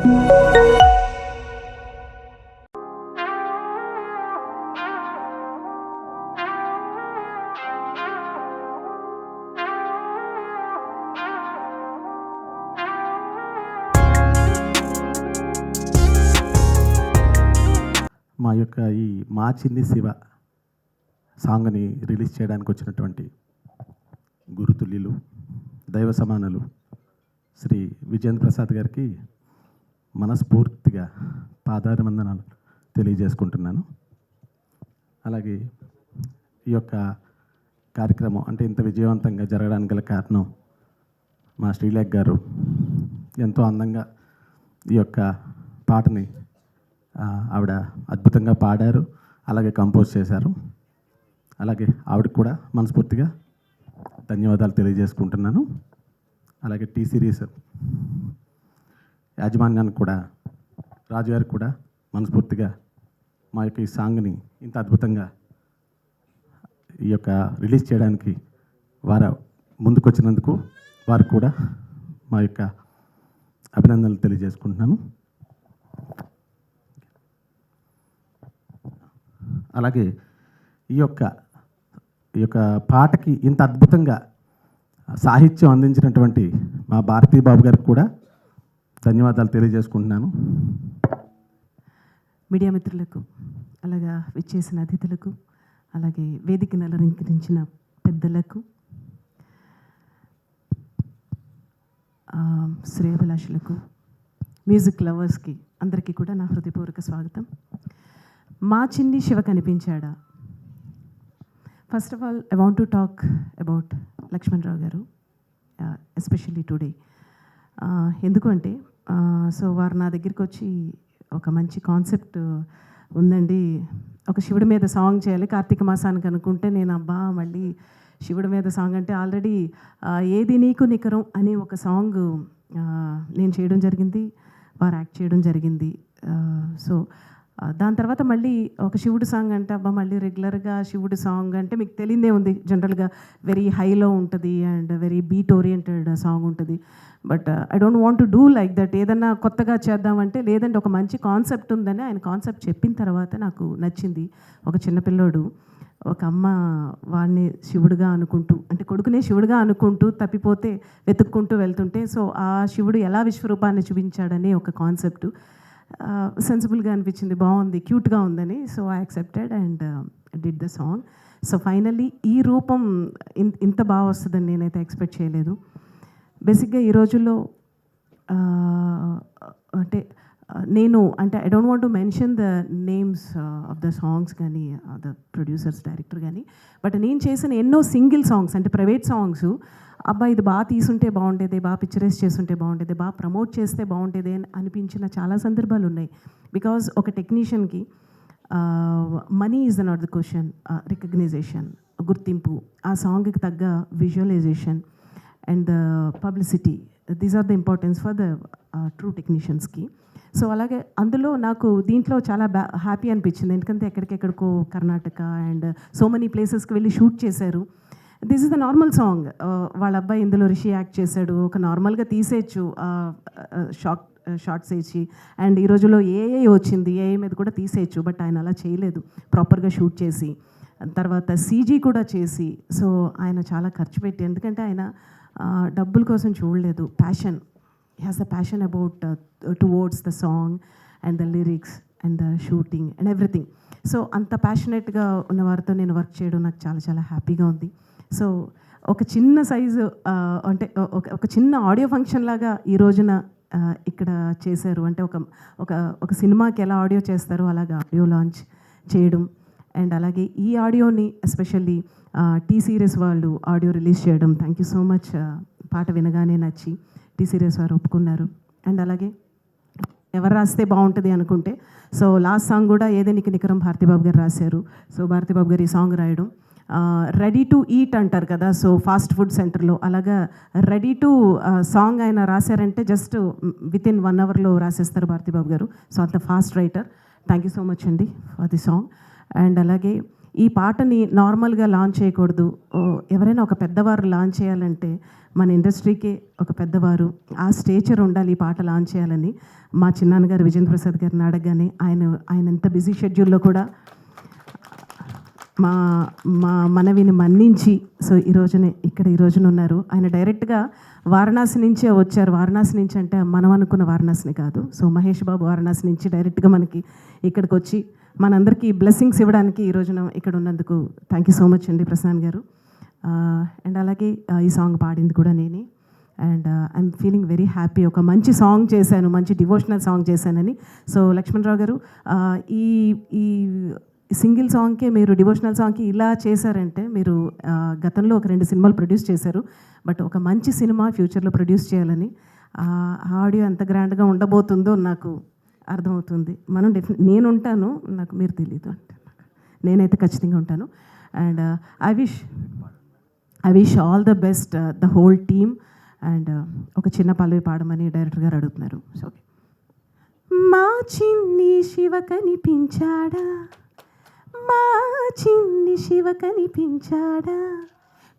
మా యొక్క ఈ మా చిన్ని శివ సాంగ్ని రిలీజ్ చేయడానికి వచ్చినటువంటి గురుతుల్యులు దైవ సమానులు శ్రీ విజేంద్ర ప్రసాద్ గారికి మనస్ఫూర్తిగా పాదాభివందనాలు తెలియజేసుకుంటున్నాను. అలాగే ఈ యొక్క కార్యక్రమం అంటే ఇంత విజయవంతంగా జరగడానికి గల కారణం మా శ్రీలేఖ గారు ఎంతో అందంగా ఈ యొక్క పాటని ఆవిడ అద్భుతంగా పాడారు, అలాగే కంపోజ్ చేశారు. అలాగే ఆవిడకి కూడా మనస్ఫూర్తిగా ధన్యవాదాలు తెలియజేసుకుంటున్నాను. అలాగే టీ సిరీస్ యాజమాన్యానికి కూడా రాజు గారికి కూడా మనస్ఫూర్తిగా మా యొక్క ఈ సాంగ్ని ఇంత అద్భుతంగా ఈ యొక్క రిలీజ్ చేయడానికి వారు ముందుకొచ్చినందుకు వారికి కూడా మా యొక్క అభినందనలు తెలియజేసుకుంటున్నాను. అలాగే ఈ యొక్క పాటకి ఇంత అద్భుతంగా సాహిత్యం అందించినటువంటి మా భారతీ బాబు గారికి కూడా ధన్యవాదాలు తెలియజేసుకుంటున్నాను. మీడియా మిత్రులకు, అలాగా విచ్చేసిన అతిథులకు, అలాగే వేదికను అలంకరించిన పెద్దలకు, శ్రేయభిలాషులకు, మ్యూజిక్ లవర్స్కి అందరికీ కూడా నా హృదయపూర్వక స్వాగతం. మా చిన్ని శివ కనిపించాడా. First of all I want to talk about Lakshman Rao గారు, ఎస్పెషల్లీ టుడే. ఎందుకంటే సో వారు నా దగ్గరికి వచ్చి ఒక మంచి కాన్సెప్ట్ ఉందండి, ఒక శివుడి మీద సాంగ్ చేయాలి కార్తీక మాసానికి అనుకుంటే, నేను అబ్బా మళ్ళీ శివుడి మీద సాంగ్ అంటే ఆల్రెడీ ఏది నీకు నికరం అని ఒక సాంగ్ నేను చేయడం జరిగింది, వారు యాక్ట్ చేయడం జరిగింది. సో దాని తర్వాత మళ్ళీ ఒక శివుడు సాంగ్ అంటే అబ్బా మళ్ళీ రెగ్యులర్గా శివుడు సాంగ్ అంటే మీకు తెలియదే ఉంది, జనరల్గా వెరీ హైలో ఉంటుంది and very beat oriented song ఉంటుంది. But I don't want to do like that. ఏదన్నా కొత్తగా చేద్దామంటే లేదంటే ఒక మంచి కాన్సెప్ట్ ఉందని ఆయన కాన్సెప్ట్ చెప్పిన తర్వాత నాకు నచ్చింది. ఒక చిన్నపిల్లోడు ఒక అమ్మ వాడిని శివుడుగా అనుకుంటూ, అంటే కొడుకునే శివుడుగా అనుకుంటూ తప్పిపోతే వెతుక్కుంటూ వెళ్తుంటే, సో ఆ శివుడు ఎలా విశ్వరూపాన్ని చూపించాడని ఒక కాన్సెప్ట్ సెన్సిబుల్గా అనిపించింది, బాగుంది, క్యూట్గా ఉందని. So I accepted and did the song. So finally ఈ రూపం ఇంత బాగా వస్తుందని నేనైతే ఎక్స్పెక్ట్ చేయలేదు. బేసిక్గా ఈ రోజుల్లో అంటే నేను అంటే I don't want to mention the names of the songs కానీ ద ప్రొడ్యూసర్స్, డైరెక్టర్ కానీ, బట్ నేను చేసిన ఎన్నో సింగిల్ సాంగ్స్ అంటే ప్రైవేట్ సాంగ్స్, అబ్బా ఇది బాగా తీసుంటే బాగుండేది, బాగా పిక్చరైజ్ చేస్తుంటే బాగుండేది, బాగా ప్రమోట్ చేస్తే బాగుండేది అని అనిపించిన చాలా సందర్భాలు ఉన్నాయి. బికాజ్ ఒక టెక్నీషియన్కి money is not the question, recognition, గుర్తింపు, ఆ సాంగ్కి తగ్గ visualisation and the publicity, these are the importance for the true టెక్నీషియన్స్కి. సో అలాగే అందులో నాకు దీంట్లో చాలా హ్యాపీ అనిపించింది, ఎందుకంటే ఎక్కడికెక్కడికో కర్ణాటక అండ్ సో మెనీ ప్లేసెస్కి వెళ్ళి షూట్ చేశారు. This is the normal song, వాళ్ళ అబ్బాయి ఇందులో రిషి యాక్ట్ చేశాడు, ఒక నార్మల్గా తీసేయచ్చు షార్ట్స్ వేసి, అండ్ ఈ రోజులో ఏఐ వచ్చింది, ఏఐ మీద కూడా తీసేయచ్చు, బట్ ఆయన అలా చేయలేదు, ప్రాపర్గా షూట్ చేసి తర్వాత సీజీ కూడా చేసి. సో ఆయన చాలా ఖర్చు పెట్టి, ఎందుకంటే ఆయన డబ్బుల కోసం చూడలేదు, passion, he has a passion about towards the song and the lyrics and the shooting and everything. So అంత ప్యాషనెట్గా ఉన్న వారితో నేను వర్క్ చేయడం నాకు చాలా చాలా హ్యాపీగా ఉంది. సో ఒక చిన్న సైజు అంటే ఒక చిన్న ఆడియో ఫంక్షన్ లాగా ఈ రోజున ఇక్కడ చేశారు. అంటే ఒక సినిమాకి ఎలా ఆడియో చేస్తారో అలాగా ఆడియో లాంచ్ చేయడం, అండ్ అలాగే ఈ ఆడియోని ఎస్పెషల్లీ టీ సిరీస్ వాళ్ళు ఆడియో రిలీజ్ చేయడం. Thank you so much. పాట వినగానే నచ్చి టీ సిరీస్ వారు ఒప్పుకున్నారు. అండ్ అలాగే ఎవరు రాస్తే బాగుంటుంది అనుకుంటే, సో లాస్ట్ సాంగ్ కూడా ఏదే నీకు నికరం భారతీబాబు గారు రాశారు. సో భారతీబాబు గారు ఈ సాంగ్ రాయడం, రెడీ టు ఈట్ అంటారు కదా, సో ఫాస్ట్ ఫుడ్ సెంటర్లో అలాగా రెడీ టు సాంగ్ ఆయన రాశారంటే జస్ట్ విత్ ఇన్ 1 అవర్లో రాసేస్తారు భారతీబాబు గారు. సో అంత fast writer. Thank you so much అండి ఫర్ ది సాంగ్. అండ్ అలాగే ఈ పాటని నార్మల్గా లాంచ్ చేయకూడదు, ఎవరైనా ఒక పెద్దవారు లాంచ్ చేయాలంటే మన ఇండస్ట్రీకి ఒక పెద్దవారు ఆ స్టేచర్ ఉండాలి ఈ పాట లాంచ్ చేయాలని మా చిన్నాన్నగారు విజేంద్ర ప్రసాద్ గారిని అడగగానే ఆయన ఎంత బిజీ షెడ్యూల్లో కూడా మా మా మనవిని మన్నించి సో ఈ రోజున ఉన్నారు. ఆయన డైరెక్ట్గా వారణాసి నుంచే వచ్చారు. వారణాసి నుంచి అంటే మనం అనుకున్న వారణాసిని కాదు. సో మహేష్ బాబు వారణాసి నుంచి డైరెక్ట్గా మనకి ఇక్కడికి వచ్చి మనందరికీ బ్లెస్సింగ్స్ ఇవ్వడానికి ఈ రోజున ఇక్కడ ఉన్నందుకు థ్యాంక్ యూ సో మచ్ అండి ప్రశాంత్ గారు. అండ్ అలాగే ఈ సాంగ్ పాడింది కూడా నేనే. And I'm feeling very happy, ఒక మంచి సాంగ్ చేశాను, మంచి డివోషనల్ సాంగ్ చేశానని. సో లక్ష్మణరావు గారు, ఈ ఈ సింగిల్ సాంగ్కే మీరు డివోషనల్ సాంగ్కి ఇలా చేశారంటే మీరు గతంలో ఒక 2 సినిమాలు ప్రొడ్యూస్ చేశారు, బట్ ఒక మంచి సినిమా ఫ్యూచర్లో ప్రొడ్యూస్ చేయాలని. ఆడియో ఎంత గ్రాండ్గా ఉండబోతుందో నాకు అర్థమవుతుంది. మనం నేను ఉంటాను, నాకు మీరు తెలీదు అంటే నేనైతే ఖచ్చితంగా ఉంటాను. And I wish all the best the whole team. And ఒక చిన్న పల్లవి పాడమని డైరెక్టర్ గారు అడుగుతున్నారు. సో మా చిన్ని శివ కనిపించాడా, మా చిన్ని శివ కనిపించాడా,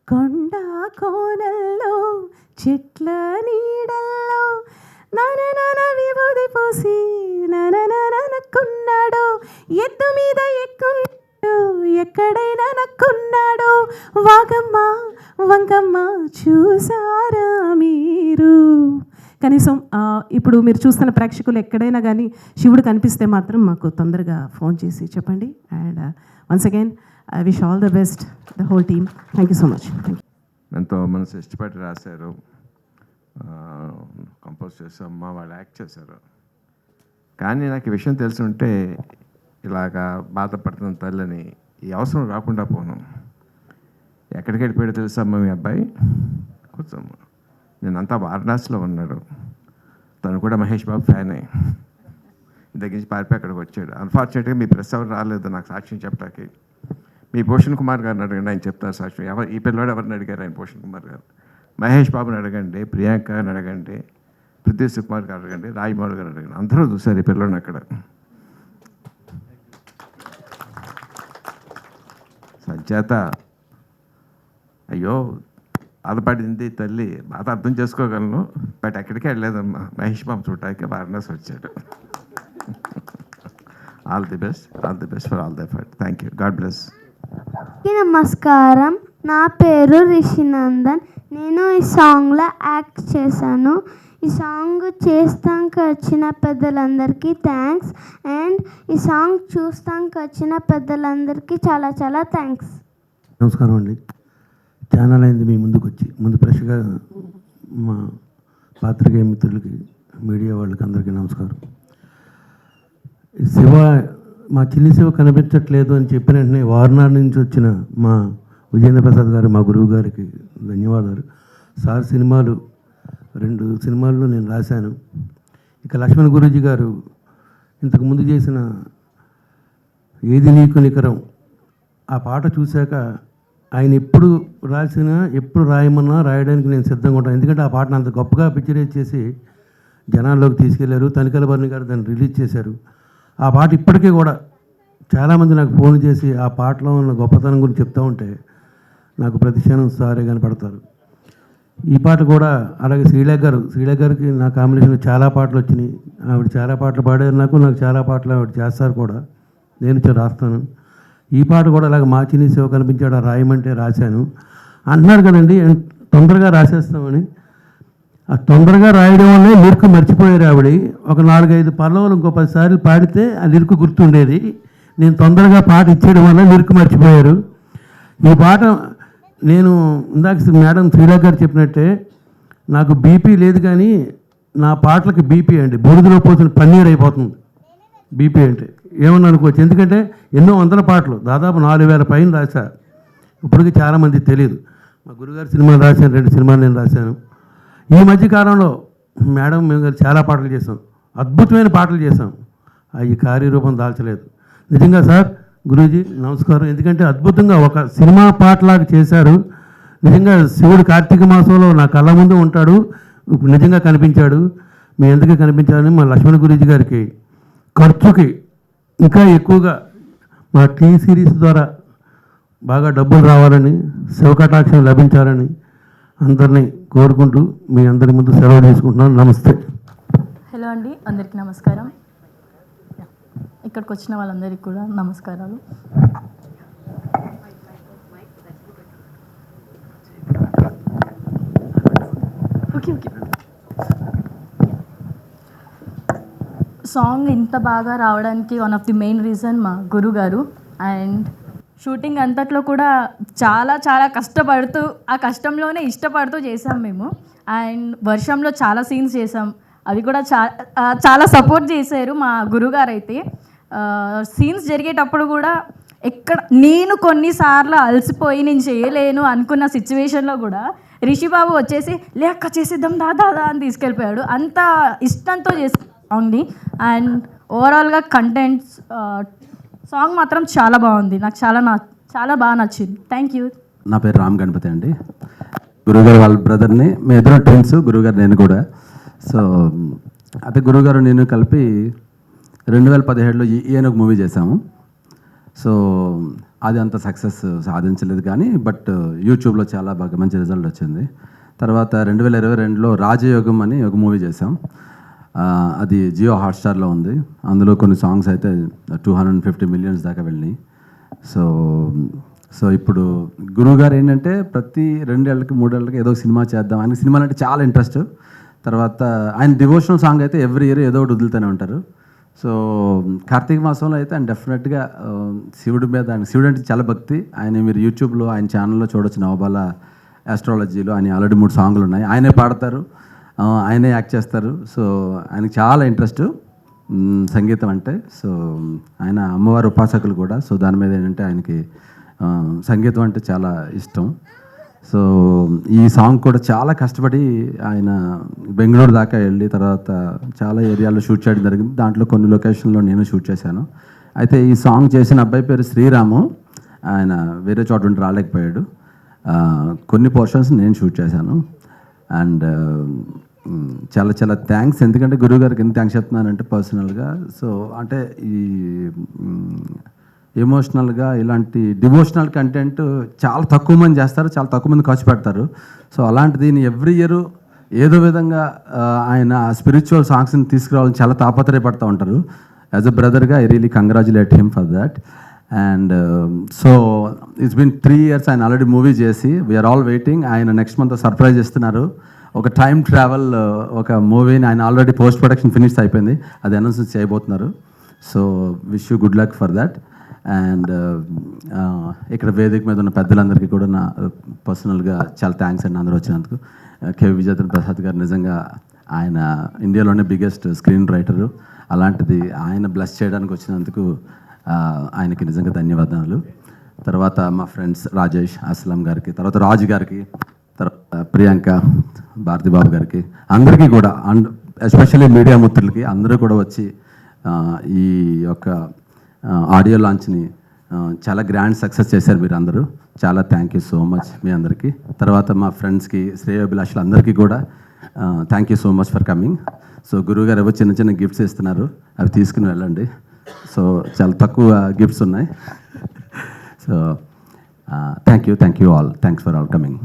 కొండ కోనల్లో చెట్ల నీడల్లో నన విభూది పోసి నక్కున్నాడు, ఎద్దు మీద ఎక్కున్నాడు, ఎక్కడైనా నక్కున్నాడు, వాగమ్మ వంకమ్మ చూసారా మీరు. కనీసం ఇప్పుడు మీరు చూస్తున్న ప్రేక్షకులు ఎక్కడైనా కానీ శివుడు కనిపిస్తే మాత్రం మాకు తొందరగా ఫోన్ చేసి చెప్పండి. And once again I wish all the best the whole team. Thank you so much. ఎంతో మనసు ఇష్టపడి రాశారు, కంపోజ్ చేసాం, మా వాళ్ళు యాక్ట్ చేశారు. కానీ నాకు ఈ విషయం తెలిసి ఉంటే ఇలాగా బాధపడుతున్న తల్లిని ఈ అవసరం రాకుండా పోను. ఎక్కడికి వెళ్ళిపోయాడో తెలుసమ్మా మీ అబ్బాయి? కూర్చోమ్మ. నేనంతా వారణాసిలో ఉన్నాడు, తను కూడా మహేష్ బాబు ఫ్యానే. దగ్గర నుంచి పారిపోయి అక్కడికి వచ్చాడు. అన్ఫార్చునేట్గా మీ ప్రెస్ ఎవరు రాలేదు నాకు సాక్ష్యం చెప్పడానికి. మీ భూషణ్ కుమార్ గారిని అడగండి, ఆయన చెప్తారు సాక్ష్యం. ఈ పిల్లవాడు ఎవరిని అడిగారు ఆయన? భూషణ్ కుమార్ గారు. మహేష్ బాబుని అడగండి, ప్రియాంకని అడగండి, పృథ్వీ సుకుమార్ గారు అడగండి, రాజమౌళి గారు అడగండి. అందరూ చూశారు ఈ పిల్లవాడిని అక్కడ. సంచేత అయ్యో బాధపడింది తల్లి, బాధ అర్థం చేసుకోగలను, బట్ ఎక్కడికి వెళ్ళలేదమ్మా, మహేష్ బాబు చూడటానికి వారణాసి వచ్చాడు. All the best for all the effort. Thank you. God bless. నమస్కారం, నా పేరు రిషినందన్. నేను ఈ సాంగ్లో యాక్ట్ చేశాను. ఈ సాంగ్ చేస్తానికి వచ్చిన పెద్దలందరికీ థ్యాంక్స్, అండ్ ఈ సాంగ్ చూస్తానికి వచ్చిన పెద్దలందరికీ చాలా చాలా థ్యాంక్స్. నమస్కారం అండి. ఛానల్ అయింది మీ ముందుకు వచ్చి ఫ్రెష్గా మా పాత్రికేయ మిత్రులకి, మీడియా వాళ్ళకి అందరికీ నమస్కారం. శివ, మా చిన్ని శివ కనిపించట్లేదు అని చెప్పిన వెంటనే వారణాసి నుంచి వచ్చిన మా విజేంద్ర ప్రసాద్ గారు, మా గురువు గారికి ధన్యవాదాలు. సార్ సినిమాలు 2 సినిమాల్లో నేను రాశాను. ఇక లక్ష్మణ్ గురూజీ గారు ఇంతకుముందు చేసిన ఏది నీకు నికరం, ఆ పాట చూశాక ఆయన ఎప్పుడు రాసినా, ఎప్పుడు రాయమన్నా రాయడానికి నేను సిద్ధంగా ఉంటాను. ఎందుకంటే ఆ పాటను అంత గొప్పగా పిక్చరైజ్ చేసి జనాల్లోకి తీసుకెళ్లారు. తనికెల భరణి గారు దాన్ని రిలీజ్ చేశారు. ఆ పాట ఇప్పటికీ కూడా చాలామంది నాకు ఫోన్ చేసి ఆ పాటలో ఉన్న గొప్పతనం గురించి చెప్తూ ఉంటే నాకు ప్రతి క్షణం సారే కనపడతారు. ఈ పాట కూడా అలాగే శ్రీలేఖ గారికి నా కాంబినేషన్లో చాలా పాటలు వచ్చినాయి. ఆవిడ చాలా పాటలు పాడారు, నాకు చాలా పాటలు ఆవిడ చేస్తారు కూడా, నేను రాస్తాను. ఈ పాట కూడా అలాగే మా చిన్ని శివ కనిపించాడు రాయమంటే రాశాను. అంటున్నారు కదండి తొందరగా రాసేస్తామని. ఆ తొందరగా రాయడం వల్లే లిరిక్ మర్చిపోయారు ఆవిడ. ఒక 4-5 పల్లవులు ఇంకో 10 సార్లు పాడితే ఆ లిరిక్ గుర్తుండేది. నేను తొందరగా పాట ఇచ్చేయడం వల్ల లిరిక్ మర్చిపోయారు. ఈ పాట నేను ఇందాక మేడం శ్రీలేఖ గారు చెప్పినట్టే నాకు బీపీ లేదు, కానీ నా పాటలకి బీపీ అండి, బురదలో పోసిన పన్నీర్ అయిపోతుంది బీపీ అంటే. ఏమన్నా అనుకోవచ్చు, ఎందుకంటే ఎన్నో వందల పాటలు, దాదాపు 4000 పైన రాశా. ఇప్పటికీ చాలామంది తెలియదు. మా గురుగారు సినిమాలు రాశాను, 2 సినిమాలు నేను రాశాను. ఈ మధ్యకాలంలో మేడం మేము గారు చాలా పాటలు చేసాం, అద్భుతమైన పాటలు చేసాం. అవి కార్యరూపం దాల్చలేదు. నిజంగా సార్, గురూజీ నమస్కారం. ఎందుకంటే అద్భుతంగా ఒక సినిమా పాటలాగా చేశారు. నిజంగా శివుడు కార్తీక మాసంలో నా కళ్ళ ముందు ఉంటాడు, ఇప్పుడు నిజంగా కనిపించాడు. మీ ఎందుకు కనిపించాలని మా లక్ష్మణ్ గురూజీ గారికి ఖర్చుకి ఇంకా ఎక్కువగా మా టీ సిరీస్ ద్వారా బాగా డబ్బులు రావాలని, శివకటాక్షం లభించాలని అందరినీ కోరుకుంటూ మీ అందరి ముందు సెలవు తీసుకుంటున్నాను. నమస్తే. హలో అండి, అందరికీ నమస్కారం. ఇక్కడికి వచ్చిన వాళ్ళందరికీ కూడా నమస్కారాలు. Okay okay. సాంగ్ ఇంత బాగా రావడానికి one of the main reason మా గురువు గారు. అండ్ షూటింగ్ అంతట్లో కూడా చాలా చాలా కష్టపడుతూ, ఆ కష్టంలోనే ఇష్టపడుతూ చేసాం మేము. అండ్ వర్షంలో చాలా సీన్స్ చేసాం, అవి కూడా చాలా సపోర్ట్ చేశారు మా గురువుగారు అయితే. సీన్స్ జరిగేటప్పుడు కూడా నేను కొన్నిసార్లు అలసిపోయి నేను చేయలేను అనుకున్న సిచ్యువేషన్లో కూడా రిషిబాబు వచ్చేసి లేక చేసేద్దాం దాదా అని తీసుకెళ్ళిపోయాడు. అంత ఇష్టంతో చేసే సాంగ్ని. అండ్ ఓవరాల్గా కంటెంట్స్ సాంగ్ మాత్రం చాలా బాగుంది, నాకు చాలా బాగా నచ్చింది. Thank you. నా పేరు రామ్ గణపతి అండి. గురువుగారు వాళ్ళ బ్రదర్ని, మీ ఇద్దరు ట్విన్స్, గురువుగారు నేను కూడా. సో అదే గురువుగారు నేను కలిపి 2017లో ఈయన ఒక మూవీ చేశాము. సో అది అంత సక్సెస్ సాధించలేదు కానీ బట్ యూట్యూబ్లో చాలా బాగా మంచి రిజల్ట్ వచ్చింది. తర్వాత 2022లో రాజయోగం అని ఒక మూవీ చేశాం. అది జియో హాట్స్టార్లో ఉంది. అందులో కొన్ని సాంగ్స్ అయితే 250 మిలియన్స్ దాకా వెళ్ళినాయి. సో ఇప్పుడు గురువుగారు ఏంటంటే ప్రతి 2 ఏళ్ళకి 3 ఏళ్ళకి ఏదో సినిమా చేద్దాం, ఆయనకి సినిమాలు అంటే చాలా ఇంట్రెస్ట్. తర్వాత ఆయన డివోషనల్ సాంగ్ అయితే ఎవ్రీ ఇయర్ ఏదో ఒకటి వదులుతూనే ఉంటారు. సో కార్తీక మాసంలో అయితే ఆయన డెఫినెట్గా శివుడి మీద, ఆయన శివుడు అంటే చాలా భక్తి. ఆయన మీరు యూట్యూబ్లో ఆయన ఛానల్లో చూడొచ్చు, నవబాల ఆస్ట్రాలజీలో ఆయన ఆల్రెడీ 3 సాంగ్లు ఉన్నాయి. ఆయనే పాడతారు, ఆయనే యాక్ట్ చేస్తారు. సో ఆయనకి చాలా ఇంట్రెస్ట్ సంగీతం అంటే. సో ఆయన అమ్మవారి ఉపాసకులు కూడా. సో దాని మీద ఏంటంటే ఆయనకి సంగీతం అంటే చాలా ఇష్టం. సో ఈ సాంగ్ కూడా చాలా కష్టపడి ఆయన బెంగళూరు దాకా వెళ్ళి తర్వాత చాలా ఏరియాలో షూట్ చేయడం జరిగింది. దాంట్లో కొన్ని లొకేషన్లో నేను షూట్ చేశాను. అయితే ఈ సాంగ్ చేసిన అబ్బాయి పేరు శ్రీరాము. ఆయన వేరే చోట ఉండి రాలేకపోయాడు. కొన్ని పోర్షన్స్ నేను షూట్ చేశాను. అండ్ చాలా చాలా థ్యాంక్స్. ఎందుకంటే గురువుగారికి ఎంత థ్యాంక్స్ చెప్తున్నానంటే పర్సనల్గా. సో అంటే ఈ ఎమోషనల్గా ఇలాంటి డివోషనల్ కంటెంట్ చాలా తక్కువ మంది చేస్తారు, చాలా తక్కువ మంది ఖర్చు పెడతారు. సో అలాంటిది ఎవ్రీ ఇయర్ ఏదో విధంగా ఆయన స్పిరిచువల్ సాంగ్స్ని తీసుకురావాలని చాలా తాపత్రయపడుతూ ఉంటారు. యాజ్ అ బ్రదర్గా I really congratulate him for that. And so it's been 3 years ఆయన ఆల్రెడీ మూవీ చేసి. We are all waiting. ఆయన నెక్స్ట్ మంత్ సర్ప్రైజ్ ఇస్తున్నారు. ఒక టైం ట్రావెల్ ఒక మూవీని ఆయన ఆల్రెడీ పోస్ట్ ప్రొడక్షన్ ఫినిష్ అయిపోయింది, అది అనౌన్స్ చేయబోతున్నారు. So wish you good luck for that. And ఇక్కడ వేదిక మీద ఉన్న పెద్దలందరికీ కూడా నా పర్సనల్గా చాలా థ్యాంక్స్ అండి అందరూ వచ్చినందుకు. కె విజయేంద్ర ప్రసాద్ గారు నిజంగా ఆయన ఇండియాలోనే బిగ్గెస్ట్ స్క్రీన్ రైటరు. అలాంటిది ఆయన బ్లెస్ చేయడానికి వచ్చినందుకు ఆయనకి నిజంగా ధన్యవాదాలు. తర్వాత మా ఫ్రెండ్స్ రాజేష్, అస్లాం గారికి, తర్వాత రాజు గారికి, తర్వాత ప్రియాంక, భారతి బాబు గారికి, అందరికీ కూడా, అండ్ ఎస్పెషల్లీ మీడియా మిత్రులకి అందరూ కూడా వచ్చి ఈ యొక్క ఆడియో లాంచ్ని చాలా గ్రాండ్ సక్సెస్ చేశారు మీరు అందరూ. చాలా థ్యాంక్ యూ సో మచ్ మీ అందరికీ. తర్వాత మా ఫ్రెండ్స్కి, శ్రేయోభిలాషులు అందరికీ కూడా thank you so much for coming. So గురువుగారు ఏవో చిన్న చిన్న గిఫ్ట్స్ ఇస్తున్నారు, అవి తీసుకుని వెళ్ళండి. సో చాలా తక్కువ గిఫ్ట్స్ ఉన్నాయి. So thank you all. Thanks for all coming.